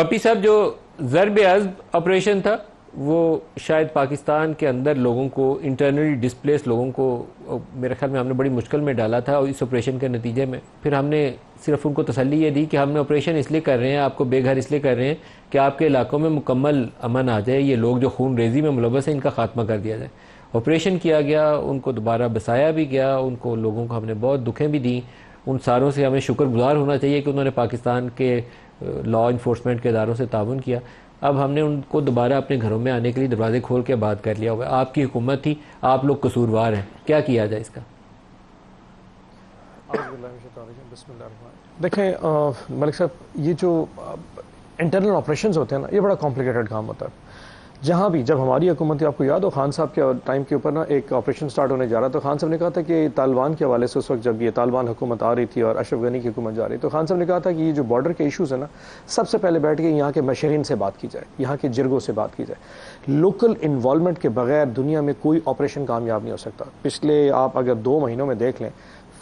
Puppy साहब, जो ज़र्ब अज़्ब operation था वो शायद पाकिस्तान के अंदर लोगों को, इंटरनली डिस्प्लेस लोगों को मेरे ख्याल में हमने बड़ी मुश्किल में डाला था। और इस ऑपरेशन के नतीजे में फिर हमने सिर्फ उनको तसल्ली ये दी कि हमने ऑपरेशन इसलिए कर रहे हैं, आपको बेघर इसलिए कर रहे हैं कि आपके इलाकों में मुकम्मल अमन आ जाए, ये लोग जो खून रेजी में मुलव्वस हैं इनका खात्मा कर दिया जाए। ऑपरेशन किया गया, उनको दोबारा बसाया भी गया, उनको लोगों को हमने बहुत दुखें भी दी। उन सारों से हमें शुक्रगुजार होना चाहिए कि उन्होंने पाकिस्तान के लॉ इन्फोर्समेंट के इदारों से ताउन किया। अब हमने उनको दोबारा अपने घरों में आने के लिए दरवाजे खोल के बात कर लिया होगा। आपकी हुकूमत थी, आप लोग कसूरवार हैं, क्या किया जाए इसका? देखें मलिक साहब, ये जो इंटरनल ऑपरेशंस होते हैं ना, ये बड़ा कॉम्प्लिकेटेड काम होता है। जहाँ भी, जब हमारी हुकूमत थी, आपको याद हो खान साहब के टाइम के ऊपर ना एक ऑपरेशन स्टार्ट होने जा रहा था, तो खान साहब ने कहा था कि तालिबान के हवाले से उस वक्त जब ये तालिबान हुकूमत आ रही थी और अशरफ गनी की हुकूमत जा रही, तो खान साहब ने कहा था कि ये जो बॉर्डर के इशूज़ है ना, सबसे पहले बैठ के यहाँ के मशहरीन से बात की जाए, यहाँ के जिरगों से बात की जाए। लोकल इन्वॉल्वमेंट के बगैर दुनिया में कोई ऑपरेशन कामयाब नहीं हो सकता। पिछले आप अगर 2 महीनों में देख लें,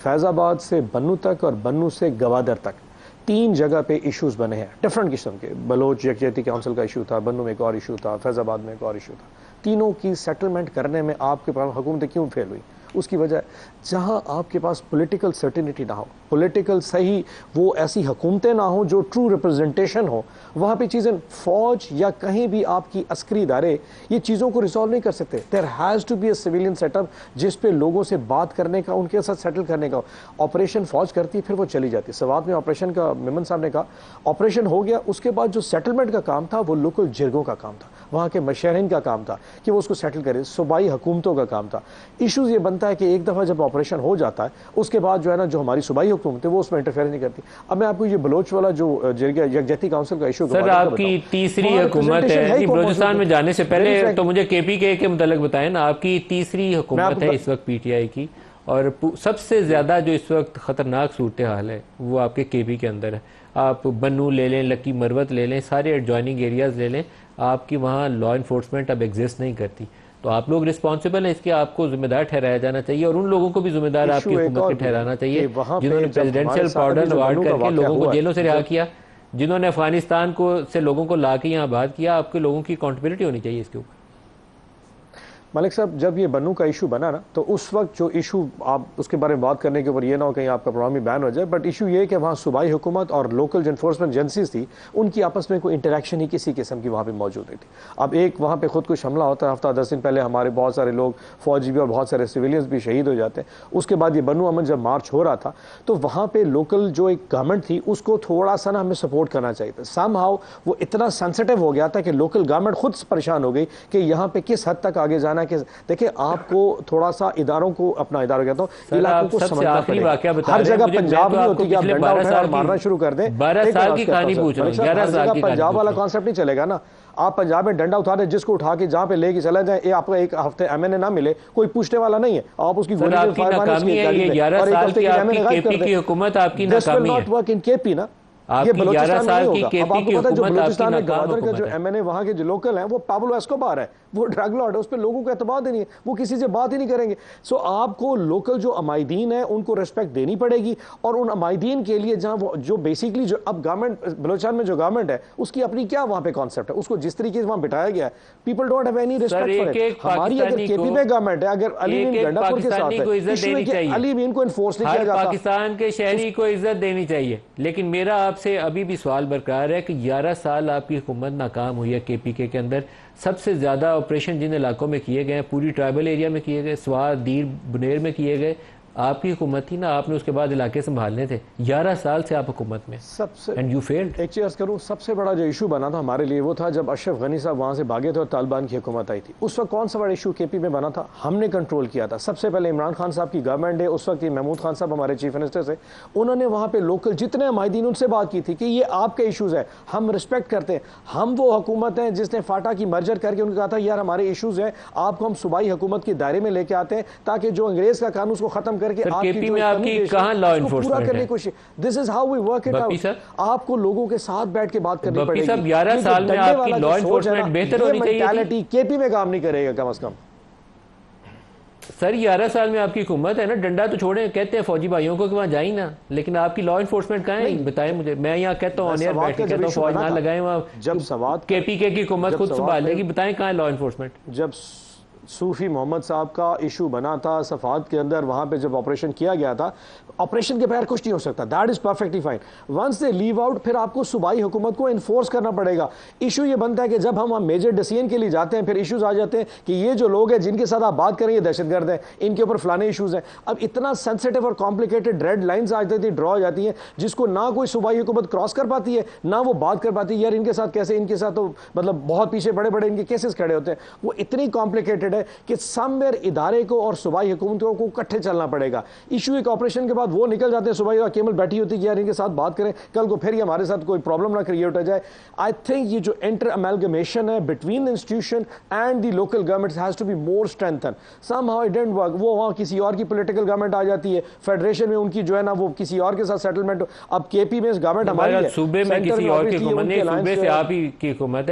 फैज़ाबाद से बन्नू तक और बन्नू से गवादर तक 3 जगह पे इश्यूज बने हैं डिफरेंट किस्म के। बलोच यकजहती काउंसिल का इशू था, बन्नू में एक और इशू था, फैज़ाबाद में एक और इशू था। तीनों की सेटलमेंट करने में आपके पास हुकूमतें क्यों फेल हुई? उसकी वजह, जहां आपके पास पॉलिटिकल सर्टिनिटी ना हो, पॉलिटिकल सही वो ऐसी हुकूमतें ना हो जो ट्रू रिप्रेजेंटेशन हो, वहां पे चीज़ें फौज या कहीं भी आपकी अस्करी इदारे ये चीज़ों को रिजॉल्व नहीं कर सकते। There has to be a civilian setup जिस पे लोगों से बात करने का, उनके साथ सेटल करने का। ऑपरेशन फौज करती फिर वो चली जाती। सवात में ऑपरेशन का मेमन साहब ने कहा ऑपरेशन हो गया, उसके बाद जो सेटलमेंट का काम था वो लोकल जिरगों का काम था, वहाँ के मशहरीन का काम था कि वो उसको सेटल करे, सूबाई हुकूमतों का काम था। इशूज़ ये बनता है कि एक दफ़ा जब ऑपरेशन हो जाता है उसके बाद जो है ना, जो हमारी सूबाई हुकूमत है वो उसमें इंटरफेयर नहीं करती। अब मैं आपको ये बलोच वाला जो यकजहती काउंसिल का इशू, सर आपकी तीसरी हुकूमत है बलूचिस्तान में जाने से पहले, तो मुझे KPK के मुतालिक बताएं ना, आपकी तीसरी हुकूमत है इस वक्त PTI की, और सबसे ज़्यादा जो इस वक्त ख़तरनाक सूरत हाल है वो आपके KB के अंदर है। आप बन्नू ले लें, लक्की मरवत ले लें, सारे एडजॉइनिंग एरियाज़ ले लें, आपकी वहाँ लॉ इन्फोर्समेंट अब एग्जिस्ट नहीं करती। तो आप लोग रिस्पॉन्सिबल हैं, इसके आपको जिम्मेदार ठहराया जाना चाहिए, और उन लोगों को भी जिम्मेदार आपकी हुकूमत के ठहराना चाहिए जिन्होंने प्रेसिडेंशियल पार्डन अवार्ड करके लोगों को जेलों से रिहा किया, जिन्होंने अफगानिस्तान को से लोगों को ला के यहाँ बात किया। आपके लोगों की अकाउंटेबिलिटी होनी चाहिए इसके ऊपर। मलिक साहब, जब ये बन्नू का इशू बना ना, तो उस वक्त जो इशू, आप उसके बारे में बात करने के ऊपर ये ना हो कहीं आपका प्रोग्राम ही बैन हो जाए, बट इशू ये है कि वहाँ सूबाई हुकूमत और लोकल जो इन्फोर्समेंट एजेंसीज थी उनकी आपस में कोई इंटरेक्शन ही किसी किस्म की वहाँ पे मौजूद नहीं थी। अब एक वहाँ पे खुद कुछ हमला होता है, हफ्ता 10 दिन पहले हमारे बहुत सारे लोग, फौजी भी और बहुत सारे सिविलियंस भी शहीद हो जाते हैं। उसके बाद ये बन्नू अमन जब मार्च हो रहा था तो वहाँ पर लोकल जो एक गवर्नमेंट थी उसको थोड़ा सा ना हमें सपोर्ट करना चाहिए था। समहाउ वो इतना सेंसिटिव हो गया था कि लोकल गवर्नमेंट खुद परेशान हो गई कि यहाँ पे किस हद तक आगे जाना है। कि देखिए, आपको थोड़ा सा इदारों को, अपना इदारा कहता हूँ, इलाकों को समझना पड़ेगा। हर जगह पंजाब नहीं होती कि आप डंडा उठाएं और मारना शुरू कर दें। 12 साल की कहानी पूछ रहा हूं, 11 साल की पंजाब वाला कॉन्सेप्ट नहीं चलेगा ना। आप पंजाब में डंडा उठा रहे, जिसको उठा के जहां पे लेके चला जाए, ये आपको एक हफ्ते MNA ना मिले, कोई पूछने वाला नहीं है। आप उसकी गोली से फायर मारने की गाड़ी में, 11 साल की आपकी KP की हुकूमत, आपकी नाकामी है। नॉट वर्क इन KP ना, ये बलूचिस्तान में नहीं होगा। अब आपको पता है जो बलूचिस्तान में गवादर का जो MNA वहाँ के जो लोकल हैं वो पाब्लो एस्कोबार है, वो ड्रग लॉर्ड है, उस पर लोगों को एतबार ही नहीं है, वो किसी से बात ही नहीं करेंगे। सो आपको लोकल जो अमायदीन है उनको रिस्पेक्ट देनी पड़ेगी, और उन अमायदीन के लिए जहाँ वो जो बेसिकली जो अब गवर्नमेंट बलूचिस्तान में जो गवर्नमेंट है उसकी अपनी क्या वहाँ पे कॉन्सेप्ट है, उसको जिस तरीके से वहाँ बिठाया गया है, people don't have any respect for it. हमारी अगर KP में गवर्नमेंट है, अगर अली मीन गंडापुर के साथ है, अली मीन को इन्फोर्स नहीं किया जाता, पाकिस्तान के शहरी को इज्जत देनी चाहिए। लेकिन मेरा आपसे अभी भी सवाल बरकरार है कि 11 साल आपकी हुकूमत नाकाम हुई है KPK के अंदर। सबसे ज़्यादा ऑपरेशन जिन इलाकों में किए गए, पूरी ट्राइबल एरिया में किए गए, स्वार, दीर, बुनेर में किए गए, आपकी हुकूमत थी ना, आपने उसके बाद इलाके संभालने थे। 11 साल से आप हुकूमत में, सबसे एंड यू फेल्ड। एक चीज़ करूँ, सबसे बड़ा जो इशू बना था हमारे लिए वो था जब अशरफ गनी साहब वहाँ से भागे थे और तालिबान की हुकूमत आई थी। उस वक्त कौन सा बड़ा इशू KP में बना था, हमने कंट्रोल किया था। सबसे पहले इमरान खान साहब की गवर्नमेंट है, उस वक्त महमूद खान साहब हमारे चीफ मिनिस्टर से, उन्होंने वहाँ पे लोकल जितने अमायदीन उनसे बात की थी कि ये आपके इशूज़ है, हम रिस्पेक्ट करते हैं। हम वो हुकूमत हैं जिसने फाटा की मर्जर करके उन्होंने कहा था यार हमारे इशूज़ हैं, आपको हम सूबाई हुकूमत के दायरे में लेके आते हैं ताकि जो अंग्रेज का कानून उसको खत्म करके आपकी कहां लॉ इन्फोर्समेंट करने की कोशिश। This is how we work it out. आपको लोगों के साथ बैठ के बात करनी पड़ेगी। सब 11 साल में आपकी लॉ इन्फोर्समेंट बेहतर होनी चाहिए। KP में काम नहीं करेगा कम से कम। सर 11 साल में आपकी हुकूमत है ना, डंडा तो छोड़े, कहते हैं फौजी भाइयों को कि वहाँ जाए ना, लेकिन आपकी लॉ इन्फोर्समेंट कहाँ है बताएं मुझे। मैं यहाँ कहता हूँ ऑन एयर बैठ के कहता हूँ फौज ना लगाएं वहाँ, जब सवाद केपीके की हुकूमत खुद संभाल लेगी, बताएं कहाँ है लॉ इन्फोर्समेंट। जब सूफी मोहम्मद साहब का इशू बना था सफात के अंदर, वहां पे जब ऑपरेशन किया गया था, ऑपरेशन के बगैर कुछ नहीं हो सकता, that is perfectly fine. Once they leave out, फिर आपको सूबाई हुकूमत को इन्फोर्स करना पड़ेगा। इशू ये बनता है कि जब हम मेजर डिसीजन के लिए जाते हैं, फिर इशूज आ जाते हैं कि ये जो लोग हैं जिनके साथ आप बात करें ये दहशतगर्द हैं, इनके ऊपर फलाने इशूज हैं। अब इतना सेंसिटिव और कॉम्प्लिकेटेड रेड लाइन्स आ जाती, ड्रॉ हो जाती हैं, जिसको ना कोई सूबाई हुकूमत क्रॉस कर पाती है, ना वो बात कर पाती है यार इनके साथ कैसे, इनके साथ तो मतलब बहुत पीछे बड़े बड़े इनके केसेस खड़े होते हैं। वो इतनी कॉम्प्लिकेटेड है कि इदारे को और सूबाई हुकूमतों को इकट्ठे चलना पड़ेगा। इशू एक ऑपरेशन के बाद वो निकल जाते हैं, सूबाई और केमल बैठी होती है यार इनके साथ बात करें, कल को फिर हमारे साथ कोई प्रॉब्लम ना क्रिएट हो जाए। आई थिंक ये जो इंटर अमेलगमेशन है between the institution and the local government has to be more strengthen. Somehow it didn't work, वो वहां किसी और की पॉलिटिकल गवर्नमेंट आ जाती है, फेडरेशन में उनकी जो है ना वो किसी और के साथ सेटलमेंट। अब केपी में गवर्नमेंट हमारी है, सूबे में किसी और की हुकूमत नहीं, सूबे से आप ही की हुकूमत है।